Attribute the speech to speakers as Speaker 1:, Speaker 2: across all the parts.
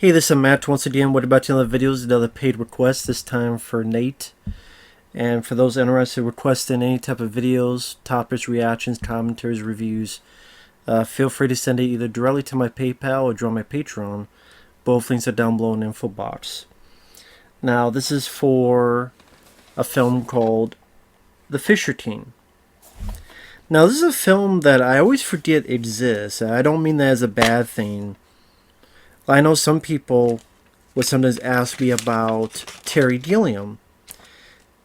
Speaker 1: Hey, this is Matt once again. What about another videos? Another paid request, this time for Nate. And for those interested in requesting any type of videos, topics, reactions, commentaries, reviews, feel free to send it either directly to my PayPal or join my Patreon. Both links are down below in the info box. Now, this is for a film called The Fisher Team. Now, this is a film that I always forget exists. I don't mean that as a bad thing. I know some people would sometimes ask me about Terry Gilliam.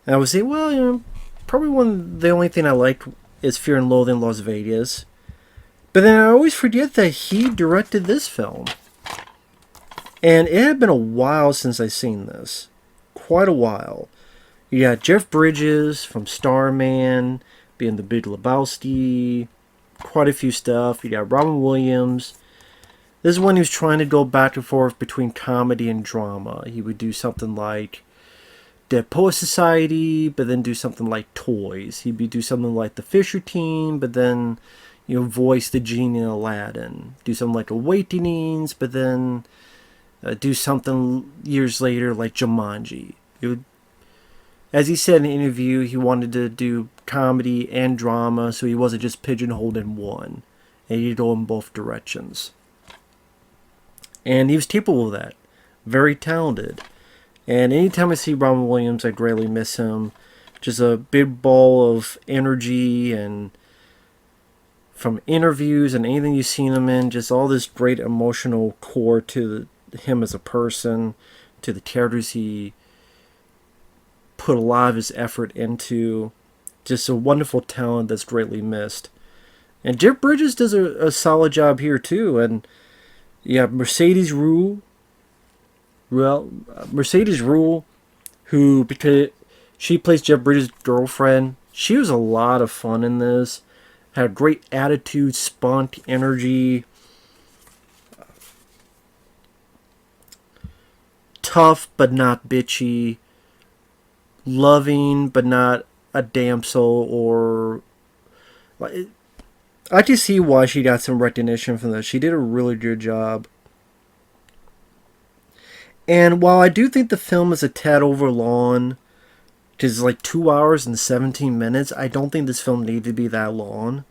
Speaker 1: And I would say, well, probably the only thing I like is Fear and Loathing in Las Vegas. But then I always forget that he directed this film. And it had been a while since I've seen this. Quite a while. You got Jeff Bridges from Starman, being the Big Lebowski, quite a few stuff. You got Robin Williams. This is when he was trying to go back and forth between comedy and drama. He would do something like Dead Poet Society, but then do something like Toys. He'd do something like The Fisher Team, but then, voice the genie in Aladdin. Do something like Awakenings, but then do something years later like Jumanji. As he said in an interview, he wanted to do comedy and drama, so he wasn't just pigeonholed in one. And he'd go in both directions. And he was capable of that. Very talented. And anytime I see Robin Williams, I greatly miss him. Just a big ball of energy, and from interviews and anything you've seen him in, just all this great emotional core to him as a person, to the characters he put a lot of his effort into. Just a wonderful talent that's greatly missed. And Jeff Bridges does a solid job here too. And you have Mercedes Ruehl. Mercedes Ruehl, who, because she plays Jeff Bridges' girlfriend, she was a lot of fun in this. Had a great attitude, spunk, energy. Tough but not bitchy. Loving but not a damsel or... I can see why she got some recognition from this. She did a really good job. And while I do think the film is a tad overlong, because it's like 2 hours and 17 minutes, I don't think this film needed to be that long.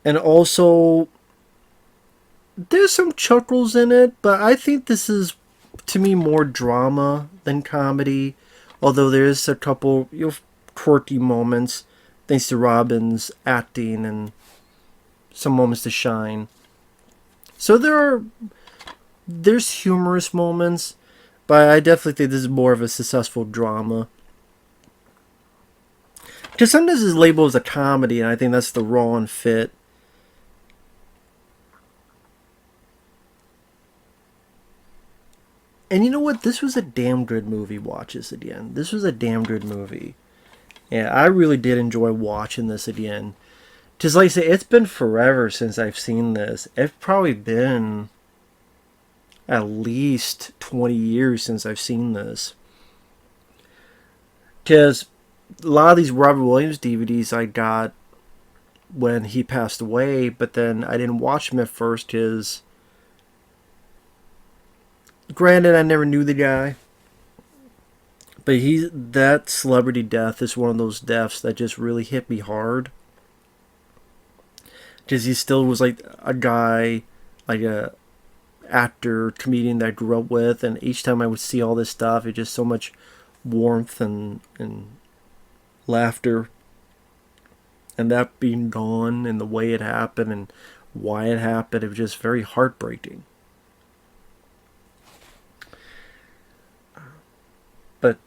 Speaker 1: And also, there's some chuckles in it, but I think this is, to me, more drama than comedy. Although there's a couple quirky moments, thanks to Robin's acting and some moments to shine. So there's humorous moments, but I definitely think this is more of a successful drama. Because sometimes it's labeled as a comedy, and I think that's the wrong fit. And you know what? This was a damn good movie. Watch this again. This was a damn good movie. Yeah, I really did enjoy watching this again. Just like I say, it's been forever since I've seen this. It's probably been at least 20 years since I've seen this. Because a lot of these Robert Williams DVDs I got when he passed away, but then I didn't watch them at first because, granted, I never knew the guy. But that celebrity death is one of those deaths that just really hit me hard. Because he still was like a guy, like a actor, comedian that I grew up with. And each time I would see all this stuff, it just so much warmth and laughter. And that being gone, and the way it happened and why it happened, it was just very heartbreaking. But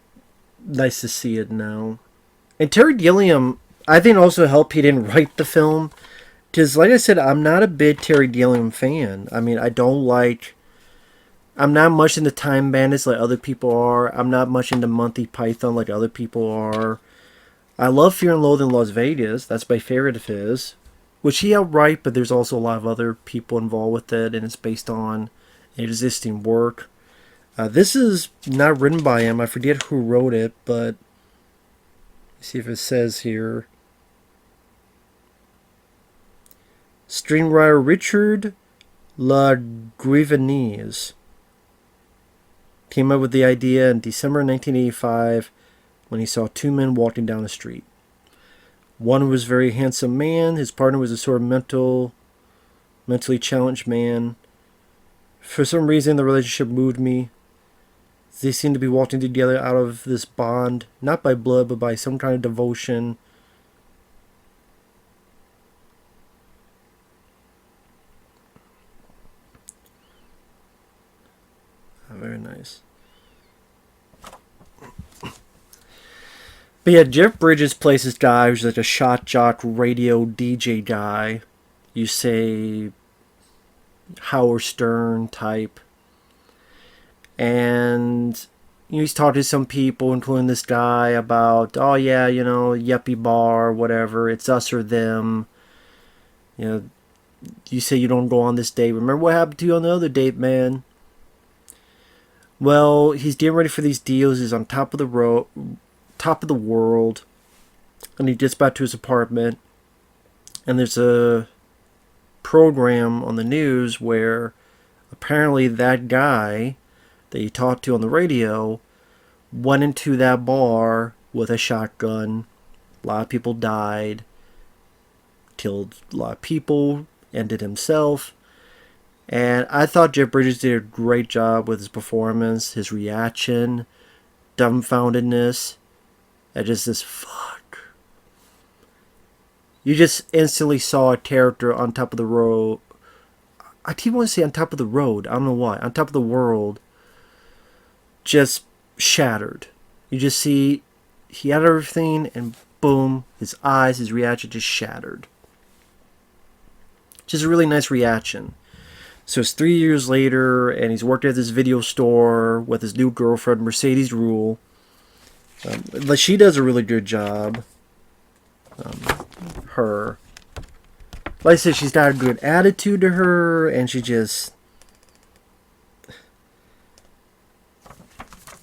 Speaker 1: nice to see it now. And Terry Gilliam, I think also helped he didn't write the film. Because, like I said, I'm not a big Terry Gilliam fan. I mean, I'm not much into Time Bandits like other people are. I'm not much into Monty Python like other people are. I love Fear and Loathing in Las Vegas. That's my favorite of his. Which he helped write, but there's also a lot of other people involved with it. And it's based on existing work. This is not written by him. I forget who wrote it, but let's see if it says here. Screenwriter Richard LaGravenese. came up with the idea in December 1985 when he saw two men walking down the street. One was a very handsome man. His partner was a sort of mentally challenged man. For some reason, the relationship moved me. They seemed to be walking together out of this bond, not by blood, but by some kind of devotion. Very nice. But yeah, Jeff Bridges plays this guy who's like a shot jock radio DJ guy. You say Howard Stern type. And he's talking to some people, including this guy, about, oh yeah, yuppie bar, whatever, it's us or them. You say you don't go on this date. Remember what happened to you on the other date, man? Well, he's getting ready for these deals. He's on top of the world, and he gets back to his apartment, and there's a program on the news where apparently that guy that he talked to on the radio went into that bar with a shotgun. A lot of people died, killed a lot of people, ended himself. And I thought Jeff Bridges did a great job with his performance, his reaction, dumbfoundedness. And just this fuck. You just instantly saw a character on top of the road. I keep wanting to say on top of the road. I don't know why. On top of the world. Just shattered. You just see he had everything and boom. His eyes, his reaction just shattered. Just a really nice reaction. So it's 3 years later, and he's working at this video store with his new girlfriend, Mercedes Ruehl. She does a really good job. Her. Like I said, she's got a good attitude to her, and she just...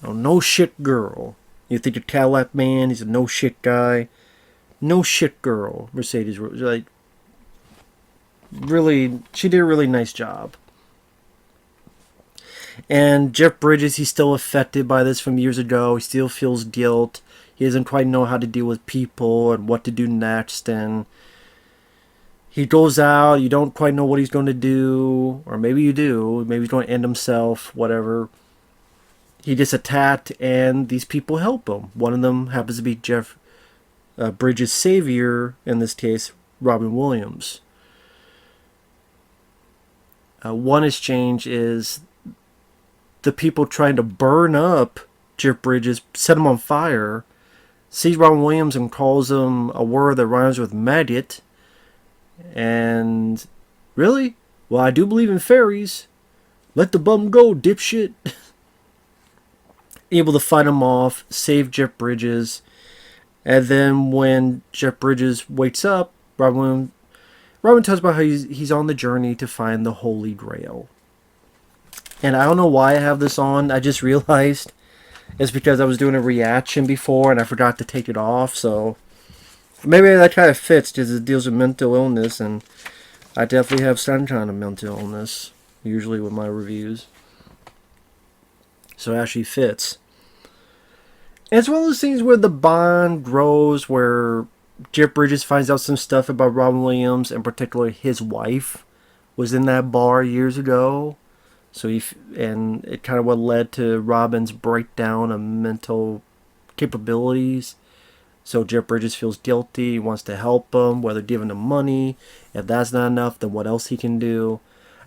Speaker 1: Oh, no shit girl. You think a Cadillac man, he's a no shit guy. No shit girl, Mercedes Ruehl. Like, really, she did a really nice job. And Jeff Bridges, he's still affected by this from years ago. He still feels guilt. He doesn't quite know how to deal with people and what to do next. And he goes out. You don't quite know what he's going to do. Or maybe you do. Maybe he's going to end himself, whatever. He gets attacked, and these people help him. One of them happens to be Jeff Bridges' savior, in this case, Robin Williams. One exchange is the people trying to burn up Jeff Bridges, set him on fire, sees Robin Williams and calls him a word that rhymes with maggot. And really? Well, I do believe in fairies. Let the bum go, dipshit. Able to fight him off, save Jeff Bridges. And then when Jeff Bridges wakes up, Robin talks about how he's on the journey to find the Holy Grail. And I don't know why I have this on. I just realized it's because I was doing a reaction before and I forgot to take it off. So maybe that kind of fits because it deals with mental illness. And I definitely have some kind of mental illness, usually with my reviews. So it actually fits. And it's one of those things where the bond grows, where Jeff Bridges finds out some stuff about Robin Williams, and particularly his wife was in that bar years ago. So and it kind of what led to Robin's breakdown of mental capabilities. So Jeff Bridges feels guilty, he wants to help him, whether giving him money. If that's not enough, then what else he can do.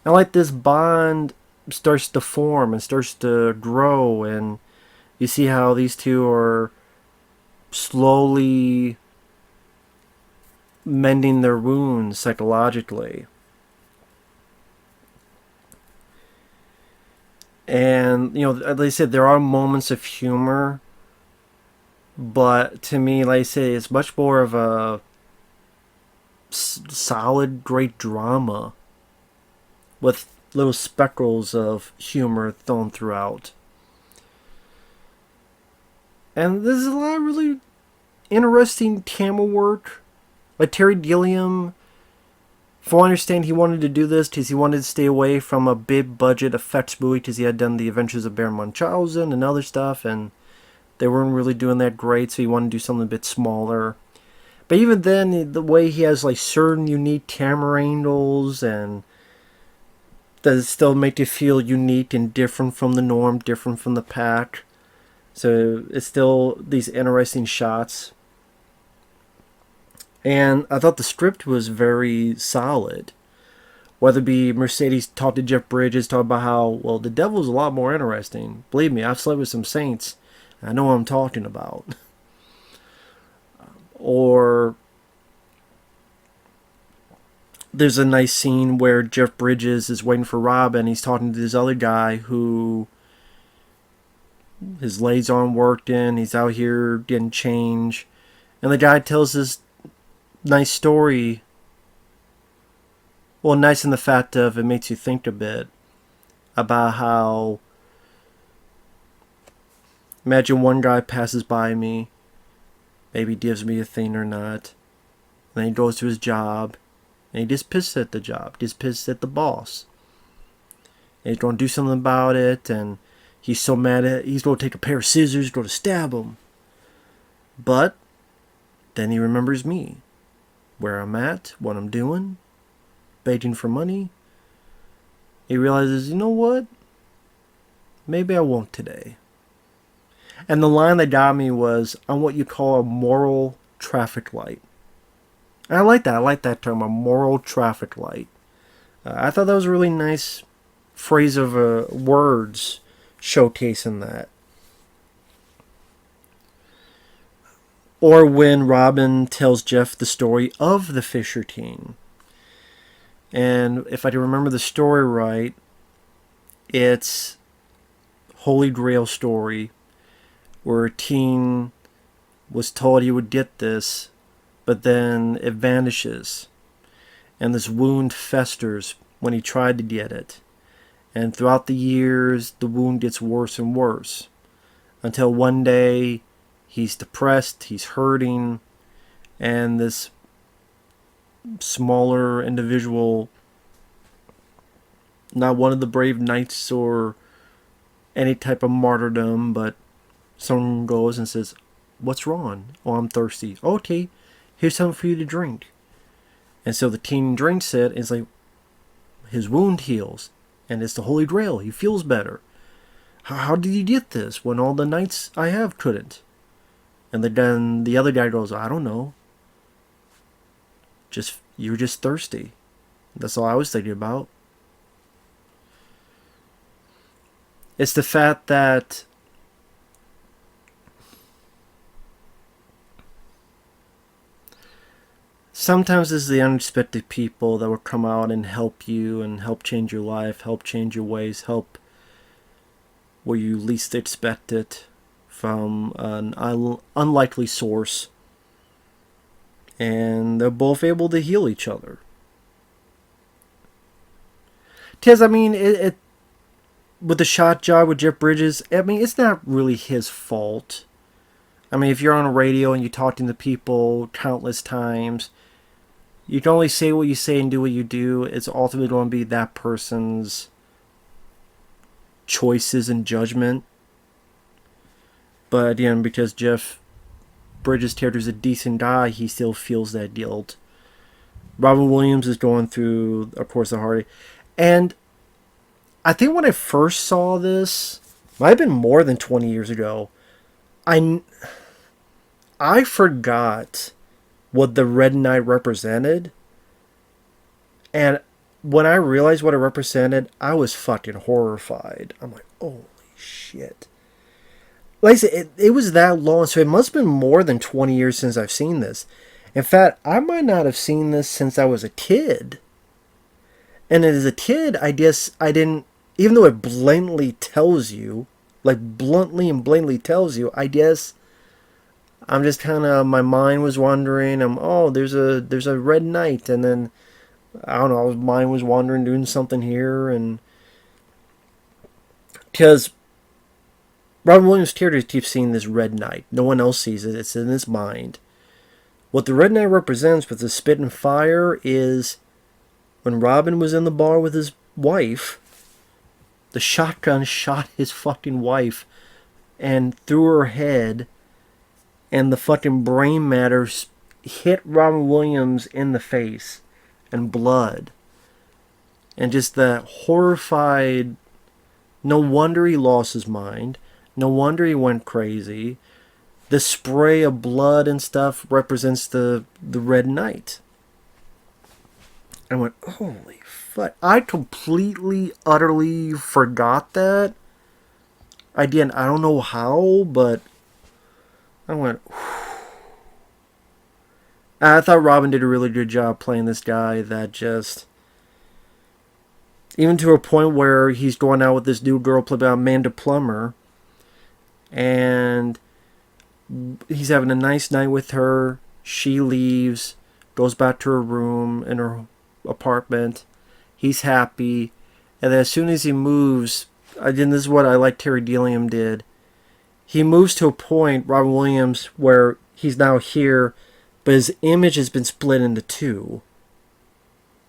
Speaker 1: And like this bond starts to form and starts to grow, and you see how these two are slowly mending their wounds psychologically. And, like I said, there are moments of humor, but to me, like I say, it's much more of a solid, great drama with little speckles of humor thrown throughout. And there's a lot of really interesting camera work. Like Terry Gilliam From what I understand, he wanted to do this because he wanted to stay away from a big budget effects movie because he had done The Adventures of Baron Munchausen and other stuff, and they weren't really doing that great, so he wanted to do something a bit smaller. But even then, the way he has like certain unique camera angles and that still make you feel unique and different from the norm, different from the pack. So it's still these interesting shots. And I thought the script was very solid. Whether it be Mercedes talk to Jeff Bridges, talk about how, well, the devil's a lot more interesting. Believe me, I've slept with some saints. I know what I'm talking about. Or there's a nice scene where Jeff Bridges is waiting for Robin. He's talking to this other guy who his legs aren't working. He's out here getting change. And the guy tells this nice story. Well, nice in the fact of it makes you think a bit about how, imagine one guy passes by me, maybe gives me a thing or not, and then he goes to his job, and he just pissed at the job, just pissed at the boss. And he's going to do something about it, and he's so mad at it, he's going to take a pair of scissors, go to stab him. But then he remembers me, where I'm at, what I'm doing, begging for money. He realizes, you know what? Maybe I won't today. And the line that got me was, I'm what you call a moral traffic light. And I like that. I like that term, a moral traffic light. I thought that was a really nice phrase of words showcasing that. Or when Robin tells Jeff the story of the Fisher King. And if I can remember the story right, it's Holy Grail story where a teen was told he would get this, but then it vanishes. And this wound festers when he tried to get it. And throughout the years, the wound gets worse and worse. Until one day, he's depressed, he's hurting, and this smaller individual, not one of the brave knights or any type of martyrdom, but someone goes and says, what's wrong? Oh, I'm thirsty. Okay, here's something for you to drink. And so the teen drinks it, and it's like, his wound heals, and it's the Holy Grail. He feels better. How did you get this when all the knights I have couldn't? And then the other guy goes, I don't know. You're just thirsty. That's all I was thinking about. It's the fact that sometimes it's the unexpected people that will come out and help you and help change your life, help change your ways, help where you least expect it from an unlikely source. And they're both able to heal each other. Because, I mean, with the shot job with Jeff Bridges, I mean, it's not really his fault. I mean, if you're on a radio and you're talking to people countless times, you can only say what you say and do what you do. It's ultimately going to be that person's choices and judgment. But again, because Jeff Bridges' character is a decent guy, he still feels that guilt. Robin Williams is going through, of course, the heartache. And I think when I first saw this, might have been more than 20 years ago, I forgot what the Red Knight represented. And when I realized what it represented, I was fucking horrified. I'm like, holy shit. Like I said, it was that long, so it must have been more than 20 years since I've seen this. In fact, I might not have seen this since I was a kid. And as a kid, I guess I didn't, even though it blatantly tells you, like bluntly and blatantly tells you, I guess I'm just kind of, my mind was wandering. There's a Red Knight, and then, I don't know, my mind was wandering, doing something here, and because Robin Williams' character keeps seeing this Red Knight. No one else sees it. It's in his mind. What the Red Knight represents with the spit and fire is when Robin was in the bar with his wife, the shotgun shot his fucking wife and through her head, and the fucking brain matter hit Robin Williams in the face, and blood. And just the horrified, no wonder he lost his mind. No wonder he went crazy. The spray of blood and stuff represents the Red Knight. I went, holy fuck. I completely, utterly forgot that. I don't know how, but I went, whew. I thought Robin did a really good job playing this guy that just, even to a point where he's going out with this new girl played by Amanda Plummer, and he's having a nice night with her. She leaves, goes back to her room in her apartment. He's happy, and then as soon as he moves, this is what I like Terry Gilliam did. He moves to a point, Robin Williams, where he's now here, but his image has been split into two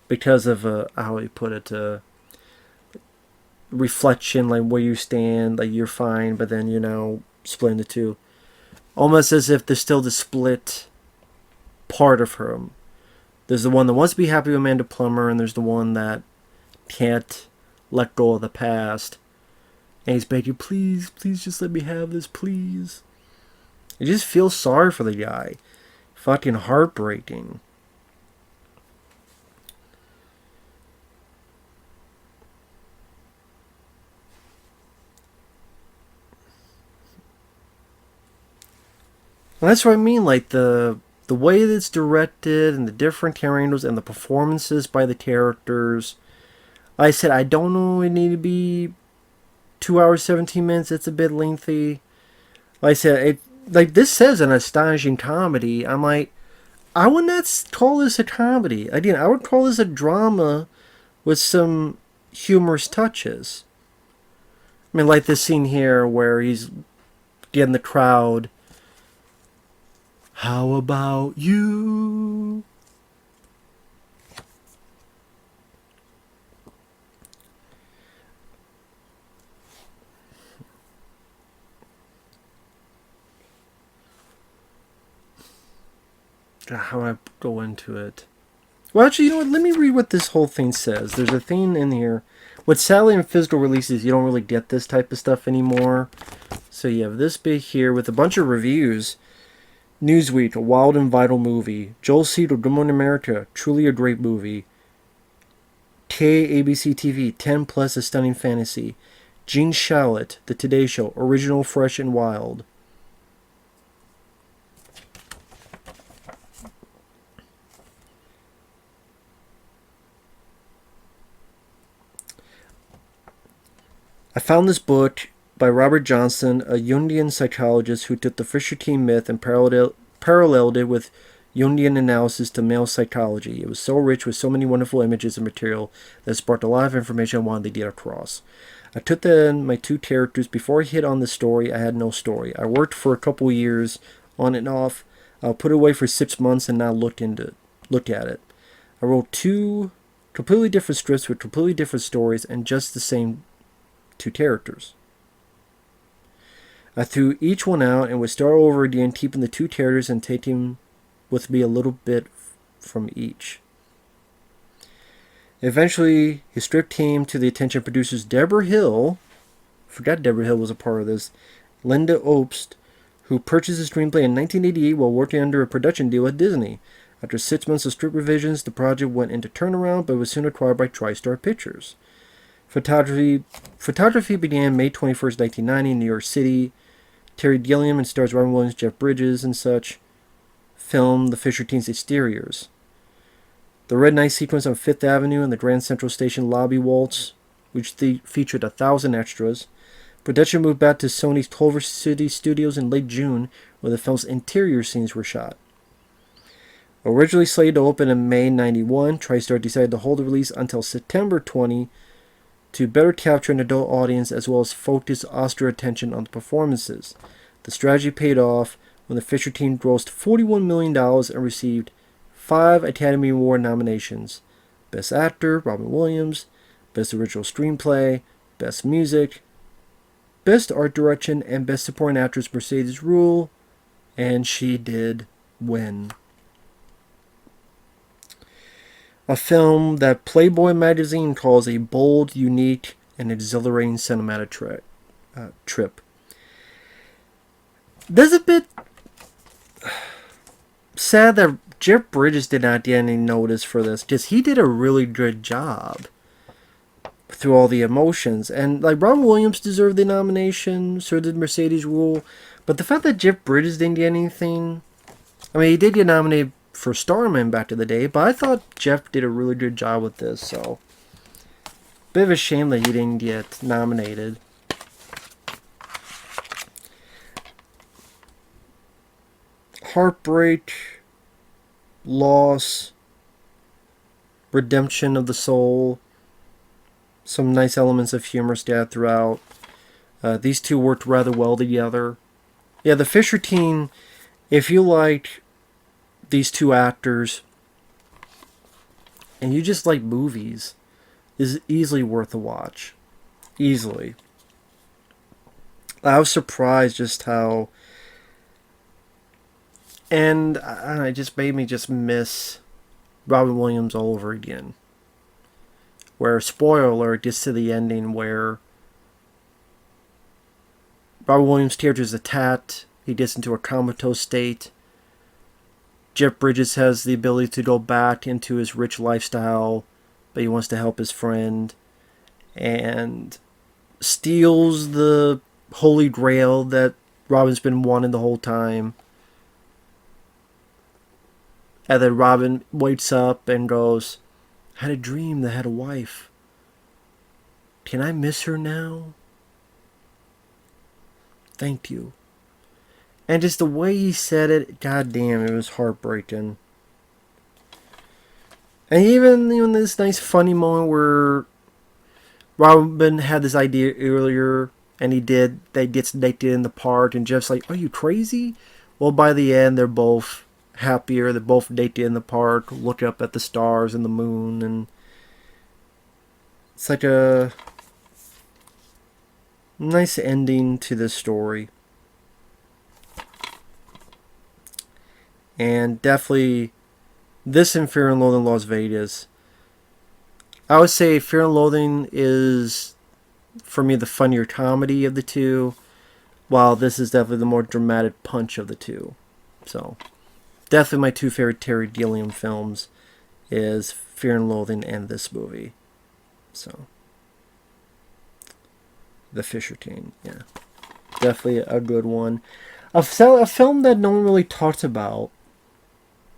Speaker 1: because of how he put it, reflection, like where you stand, like you're fine, but then split into two, almost as if there's still the split part of him. There's the one that wants to be happy with Amanda Plummer, and there's the one that can't let go of the past. And he's begging, please just let me have this, please. You just feel sorry for the guy. Fucking heartbreaking. And that's what I mean, like the way that it's directed and the different camera angles and the performances by the characters. I said, I don't know it need to be 2 hours, 17 minutes. It's a bit lengthy. Like I said, this says an astonishing comedy. I'm like, I would not call this a comedy. Again, I would call this a drama with some humorous touches. I mean, like this scene here where he's getting the crowd. How about you? How do I go into it? Well, actually, you know what? Let me read what this whole thing says. There's a thing in here. With satellite and physical releases, you don't really get this type of stuff anymore. So you have this bit here with a bunch of reviews. Newsweek, a wild and vital movie. Joel Cedar, Good Morning America, truly a great movie. KABC TV, 10 plus a stunning fantasy. Gene Shalit, The Today Show, original, fresh, and wild. I found this book by Robert Johnson, a Jungian psychologist who took the Fisher Team myth and paralleled it with Jungian analysis to male psychology. It was so rich with so many wonderful images and material that it sparked a lot of information I wanted to get across. I took then my two characters. Before I hit on the story, I had no story. I worked for a couple years on and off. I put it away for 6 months and now look at it. I wrote two completely different scripts with completely different stories and just the same two characters. I threw each one out and would start over again, keeping the two characters and taking with me a little bit from each. Eventually, his script came to the attention of producers Deborah Hill, forgot Deborah Hill was a part of this, Linda Obst, who purchased the screenplay in 1988 while working under a production deal at Disney. After 6 months of script revisions, the project went into turnaround, but was soon acquired by TriStar Pictures. Photography began May 21st, 1990 in New York City. Terry Gilliam and stars Robin Williams, Jeff Bridges, and such filmed the Fisher Team's exteriors. The Red Knight sequence on Fifth Avenue and the Grand Central Station lobby waltz, which featured 1,000 extras. Production moved back to Sony's Culver City studios in late June, where the film's interior scenes were shot. Originally slated to open in May 91, TriStar decided to hold the release until September 20 to better capture an adult audience as well as focus Oscar attention on the performances. The strategy paid off when the Fisher Team grossed $41 million and received 5 Academy Award nominations: Best Actor, Robin Williams. Best Original Screenplay, Best Music, Best Art Direction, and Best Supporting Actress Mercedes Ruehl. And she did win. A film that Playboy magazine calls a bold, unique, and exhilarating cinematic trip. This is a bit sad that Jeff Bridges did not get any notice for this, because he did a really good job through all the emotions. And like, Robin Williams deserved the nomination, so did Mercedes Ruehl. But the fact that Jeff Bridges didn't get anything, I mean, he did get nominated for Starman back in the day, but I thought Jeff did a really good job with this, so bit of a shame that he didn't get nominated. Heartbreak, loss, redemption of the soul, some nice elements of humor scattered throughout. These two worked rather well together. Yeah, the Fisher team, if you like these two actors and you just like movies, is easily worth a watch. Easily. I was surprised just how, and it just made me just miss Robin Williams all over again. Where, spoiler alert, gets to the ending where Robin Williams' character is attacked. He gets into a comatose state. Jeff Bridges has the ability to go back into his rich lifestyle, but he wants to help his friend. And steals the Holy Grail that Robin's been wanting the whole time. And then Robin wakes up and goes, "I had a dream that had a wife. Can I miss her now? Thank you." And just the way he said it, goddamn, it was heartbreaking. And even this nice funny moment where Robin had this idea earlier, and they gets naked in the park, and Jeff's like, "Are you crazy?" Well, by the end, they're both happier. They're both naked in the park, look up at the stars and the moon, and it's like a nice ending to this story. And definitely, this and Fear and Loathing in Las Vegas, I would say Fear and Loathing is, for me, the funnier comedy of the two, while this is definitely the more dramatic punch of the two. So, definitely my two favorite Terry Gilliam films is Fear and Loathing and this movie. So, The Fisher King, yeah. Definitely a good one. A film that no one really talked about,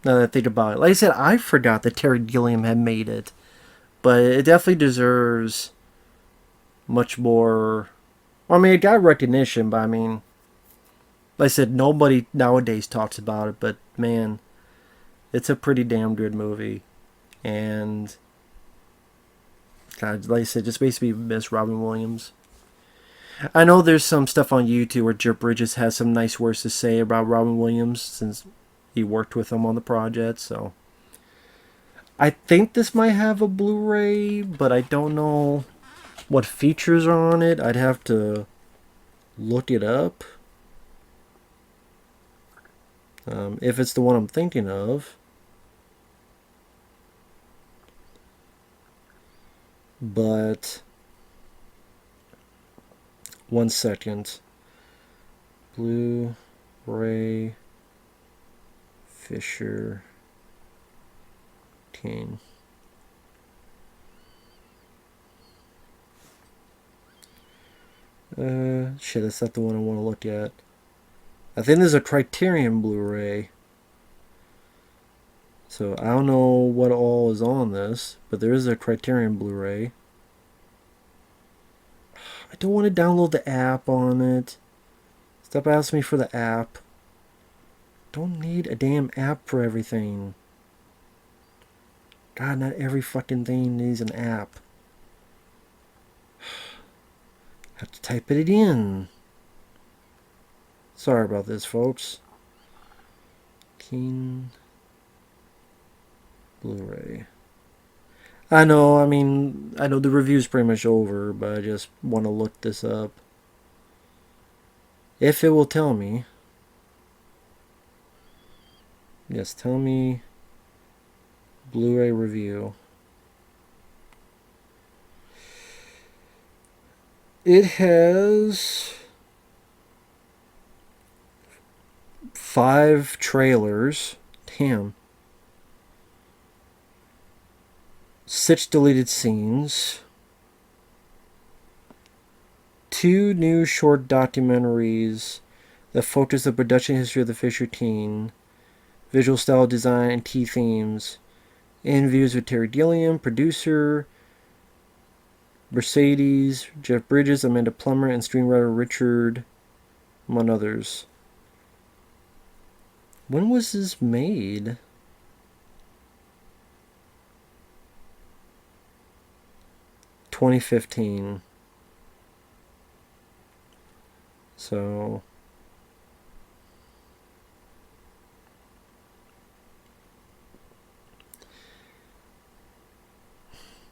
Speaker 1: now that I think about it. Like I said, I forgot that Terry Gilliam had made it. But it definitely deserves much more. Well, I mean, it got recognition, but I mean, like I said, nobody nowadays talks about it. But man, it's a pretty damn good movie. And God, like I said, just basically miss Robin Williams. I know there's some stuff on YouTube where Jeff Bridges has some nice words to say about Robin Williams since he worked with him on the project, so I think this might have a Blu-ray, but I don't know what features are on it. I'd have to look it up. If it's the one I'm thinking of. But, one second. Blu-ray Fisher King. Shit, that's not the one I want to look at. I think there's a Criterion Blu-ray. So I don't know what all is on this, but there is a Criterion Blu-ray. I don't want to download the app on it. Stop asking me for the app. Don't need a damn app for everything. God, not every fucking thing needs an app. Have to type it in. Sorry about this, folks. King Blu-ray. I know, I mean, I know the review's pretty much over, but I just want to look this up. If it will tell me. Yes, tell me Blu-ray review. It has 5 trailers. Damn. 6 deleted scenes. 2 new short documentaries that focus the production history of the Fisher Teen, visual style design, and key themes. Interviews with Terry Gilliam, producer, Mercedes, Jeff Bridges, Amanda Plummer, and screenwriter Richard, among others. When was this made? (2015). So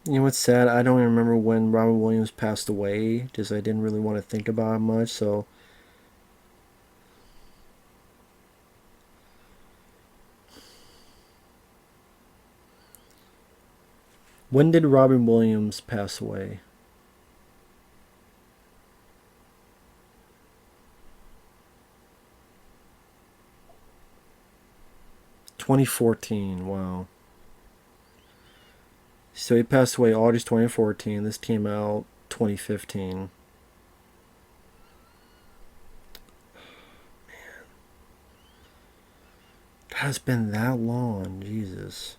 Speaker 1: you know what's sad? I don't even remember when Robin Williams passed away, just I didn't really want to think about it much, so when did Robin Williams pass away? 2014. Wow. So he passed away August 2014. This came out 2015. God, it's been that long. Jesus.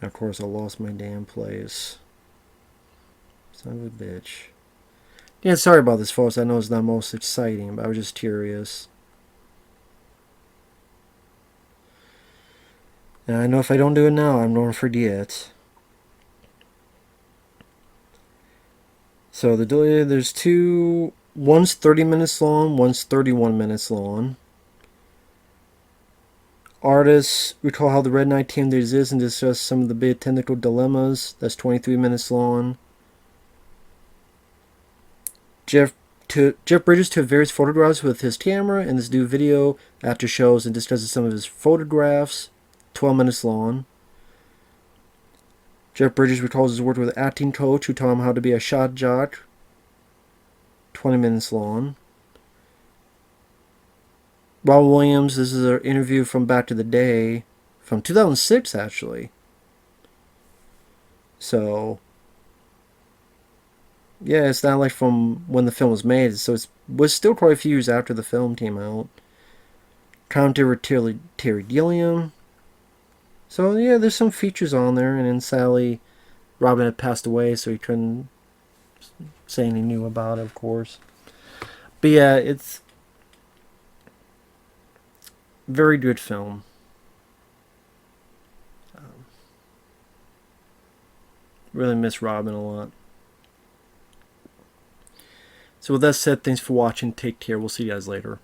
Speaker 1: And of course, I lost my damn place. Son of a bitch. Yeah, sorry about this, folks. I know it's not most exciting, but I was just curious. And I know if I don't do it now, I'm going to forget. So there's 2. One's 30 minutes long, one's 31 minutes long. Artists recall how the Red Knight came to exist and discuss some of the big technical dilemmas. That's 23 minutes long. Jeff Bridges took various photographs with his camera in this new video after shows and discusses some of his photographs. 12 minutes long. Jeff Bridges recalls his work with an acting coach who taught him how to be a shot jock. 20 minutes long. Robin Williams, this is an interview from back in the day, from 2006 actually. So, yeah, it's not like from when the film was made, so it was still quite a few years after the film came out. Commentary with Terry Gilliam. So, yeah, there's some features on there, and then sadly, Robin had passed away, so he couldn't say anything new about it, of course. But yeah, it's a very good film. Really miss Robin a lot. So with that said, thanks for watching. Take care. We'll see you guys later.